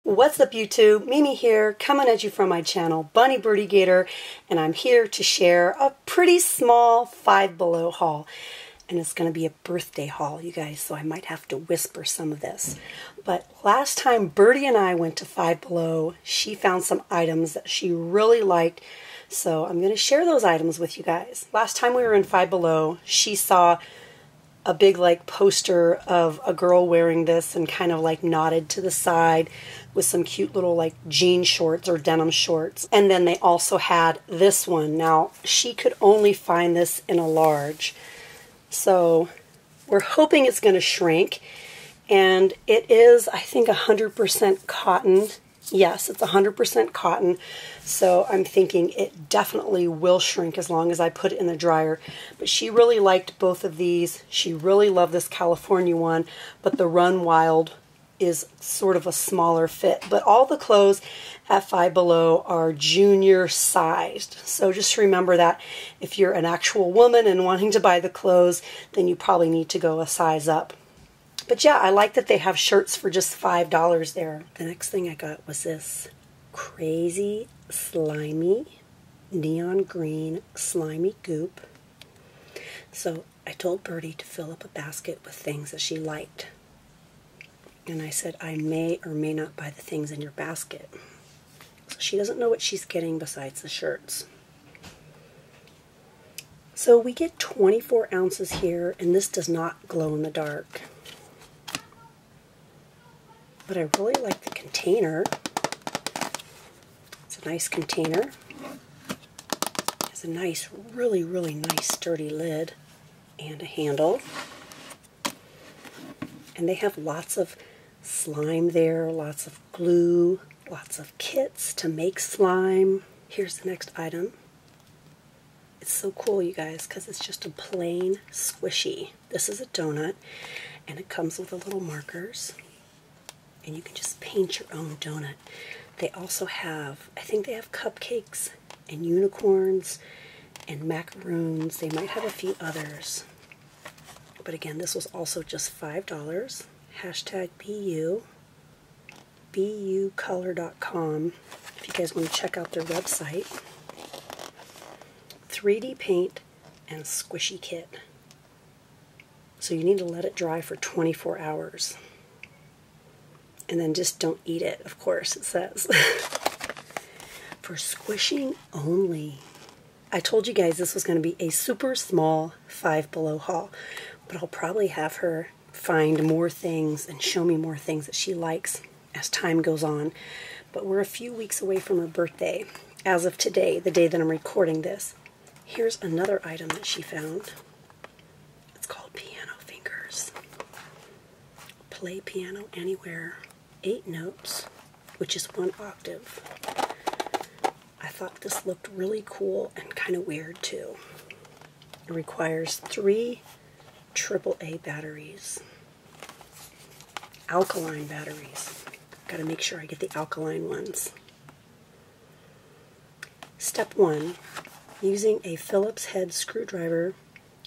What's up YouTube? Mimi here, coming at you from my channel, Bunny Birdy Gator, and I'm here to share a pretty small Five Below haul. And it's going to be a birthday haul, you guys, so I might have to whisper some of this. But last time Birdy and I went to Five Below, she found some items that she really liked, so I'm going to share those items with you guys. Last time we were in Five Below, she saw a big poster of a girl wearing this and kind of nodded to the side with some cute little jean shorts or denim shorts. And then they also had this one. Now, she could only find this in a large. So we're hoping it's going to shrink. And it is, I think, 100% cotton. Yes, it's 100% cotton. So I'm thinking it definitely will shrink as long as I put it in the dryer. But she really liked both of these. She really loved this California one. But the Run Wild is sort of a smaller fit. But all the clothes at Five Below are junior sized. So just remember that if you're an actual woman and wanting to buy the clothes, then you probably need to go a size up. But yeah, I like that they have shirts for just $5 there. The next thing I got was this crazy slimy neon green slimy goop. So I told Birdy to fill up a basket with things that she liked. And I said, I may or may not buy the things in your basket. So she doesn't know what she's getting besides the shirts. So we get 24 ounces here, and this does not glow in the dark. But I really like the container. It's a nice container. It has a nice, really nice sturdy lid and a handle. And they have lots of slime there, lots of glue, lots of kits to make slime. Here's the next item. It's so cool, you guys, because it's just a plain squishy. This is a donut, and it comes with the little markers. And you can just paint your own donut. They also have, I think they have cupcakes and unicorns and macaroons. They might have a few others. But again, this was also just $5. Hashtag BU. BUcolor.com. If you guys want to check out their website. 3D paint and squishy kit. So you need to let it dry for 24 hours. And then just don't eat it, of course, it says. For squishing only. I told you guys this was going to be a super small Five Below haul. But I'll probably have her find more things and show me more things that she likes as time goes on. But we're a few weeks away from her birthday. As of today, the day that I'm recording this. Here's another item that she found. It's called piano fingers. Play piano anywhere. 8 notes, which is 1 octave. I thought this looked really cool and kind of weird too. It requires 3 AAA batteries. Alkaline batteries. Got to make sure I get the alkaline ones. Step 1. Using a Phillips head screwdriver,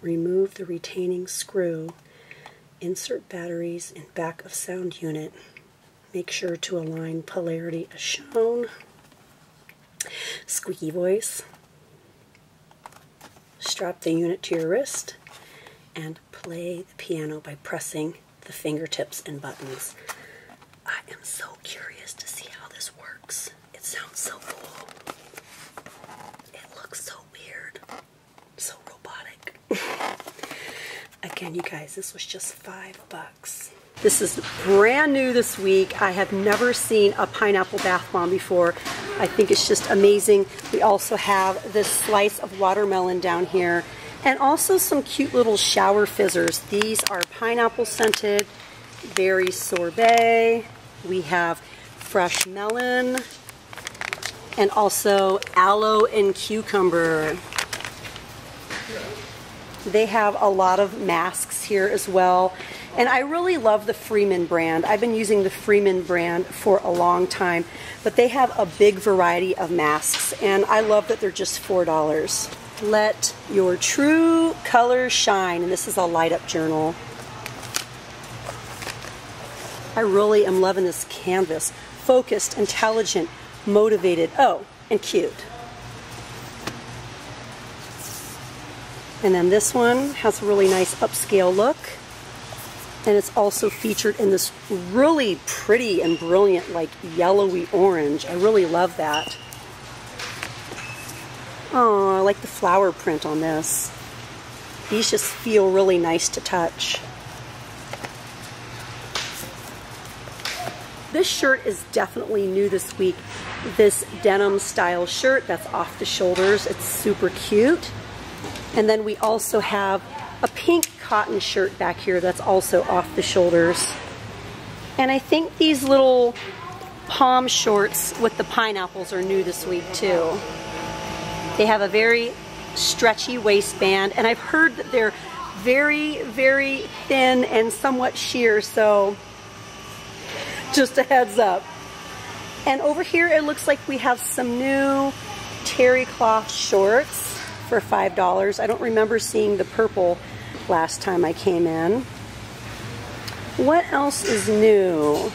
remove the retaining screw. Insert batteries in back of sound unit. Make sure to align polarity as shown. Squeaky voice. Strap the unit to your wrist and play the piano by pressing the fingertips and buttons. I am so curious to see how this works. It sounds so cool. It looks so weird. So robotic. Again, you guys, this was just $5. This is brand new this week. I have never seen a pineapple bath bomb before. I think it's just amazing. We also have this slice of watermelon down here and also some cute little shower fizzers. These are pineapple scented, berry sorbet. We have fresh melon and also aloe and cucumber. They have a lot of masks here as well. And I really love the Freeman brand. I've been using the Freeman brand for a long time, but they have a big variety of masks, and I love that they're just $4. Let your true colors shine, and this is a light-up journal. I really am loving this canvas. focused, intelligent, motivated, oh, and cute. And then this one has a really nice upscale look. And it's also featured in this really pretty and brilliant, like yellowy orange. I really love that. Oh, I like the flower print on this. These just feel really nice to touch. This shirt is definitely new this week. This denim style shirt that's off the shoulders. It's super cute. And then we also have a pink cotton shirt back here that's also off the shoulders. And I think these little palm shorts with the pineapples are new this week too. They have a very stretchy waistband, and I've heard that they're very, very thin and somewhat sheer, so just a heads up. And over here it looks like we have some new terry cloth shorts for $5. I don't remember seeing the purple last time I came in. What else is new?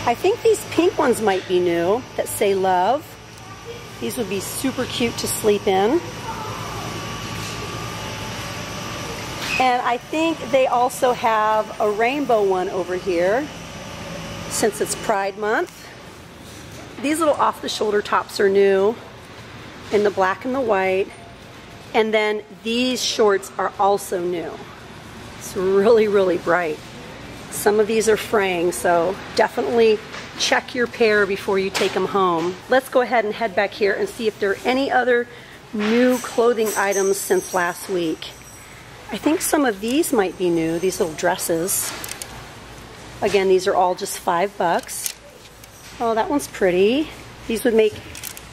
I think these pink ones might be new that say love. These would be super cute to sleep in. And I think they also have a rainbow one over here since it's Pride Month. These little off-the-shoulder tops are new in the black and the white. And then these shorts are also new. It's really, really bright. Some of these are fraying, so definitely check your pair before you take them home. Let's go ahead and head back here and see if there are any other new clothing items since last week. I think some of these might be new, these little dresses. Again, these are all just $5. Oh, that one's pretty. These would make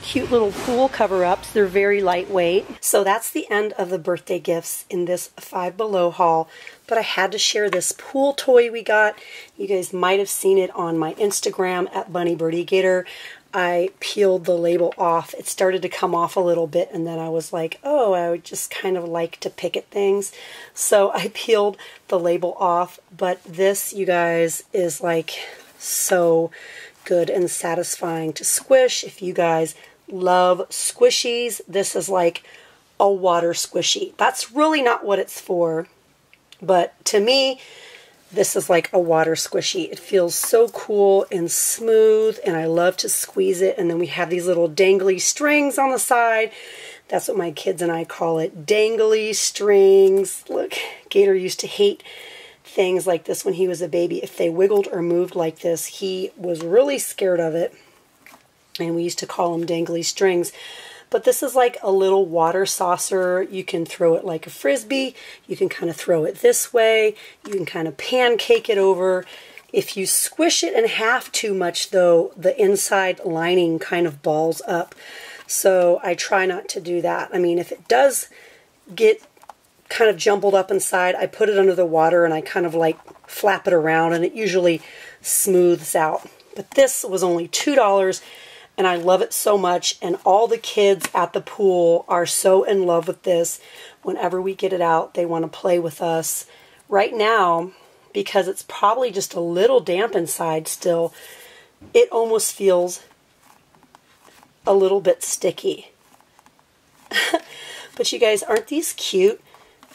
cute little pool cover-ups. They're very lightweight. So that's the end of the birthday gifts in this Five Below haul. But I had to share this pool toy we got. You guys might have seen it on my Instagram at Birdy Gator. I peeled the label off. It started to come off a little bit, and then I was like, oh, I would just kind of like to pick at things. So I peeled the label off. But this, you guys, is like so good and satisfying to squish. If you guys love squishies, this is like a water squishy. That's really not what it's for, but to me, this is like a water squishy. It feels so cool and smooth, and I love to squeeze it. And then we have these little dangly strings on the side. That's what my kids and I call it, dangly strings. Look, Gator used to hate things like this when he was a baby. If they wiggled or moved like this, he was really scared of it. And we used to call them dangly strings. But this is like a little water saucer. You can throw it like a frisbee. You can kind of throw it this way. You can kind of pancake it over. If you squish it in half too much, though, the inside lining kind of balls up. So I try not to do that. I mean, if it does get kind of jumbled up inside, I put it under the water and I kind of like flap it around, and it usually smooths out. But this was only $2. And I love it so much, and all the kids at the pool are so in love with this. Whenever we get it out, they want to play with us. Right now, because it's probably just a little damp inside still, it almost feels a little bit sticky. But you guys, aren't these cute?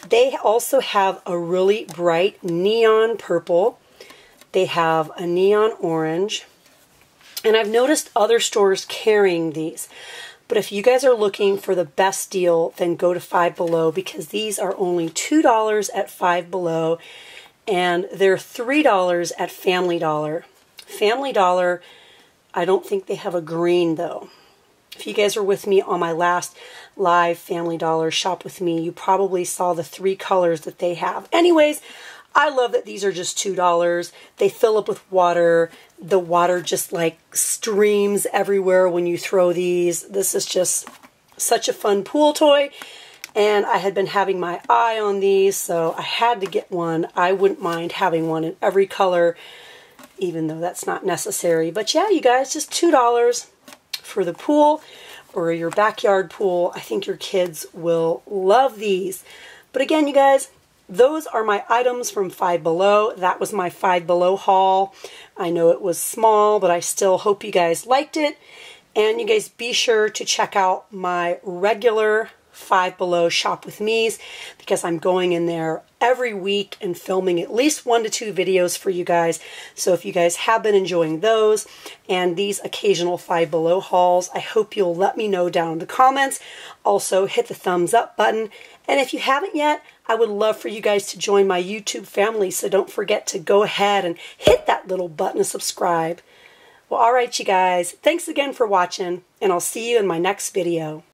They also have a really bright neon purple. They have a neon orange. And I've noticed other stores carrying these. But if you guys are looking for the best deal, then go to Five Below, because these are only $2 at Five Below. And they're $3 at Family Dollar. Family Dollar, I don't think they have a green though. If you guys were with me on my last live Family Dollar shop with me, you probably saw the 3 colors that they have. Anyways, I love that these are just $2. They fill up with water. The water just like streams everywhere when you throw these. This is just such a fun pool toy. And I had been having my eye on these, so I had to get one. I wouldn't mind having one in every color, even though that's not necessary. But yeah, you guys, just $2 for the pool or your backyard pool. I think your kids will love these. But again, you guys, those are my items from Five Below. That was my Five Below haul. I know it was small, but I still hope you guys liked it. And you guys be sure to check out my regular Five Below Shop With Me's, because I'm going in there every week and filming at least 1 to 2 videos for you guys. So if you guys have been enjoying those and these occasional Five Below hauls, I hope you'll let me know down in the comments. Also, hit the thumbs up button. And if you haven't yet, I would love for you guys to join my YouTube family, so don't forget to go ahead and hit that little button to subscribe. Well, alright you guys, thanks again for watching, and I'll see you in my next video.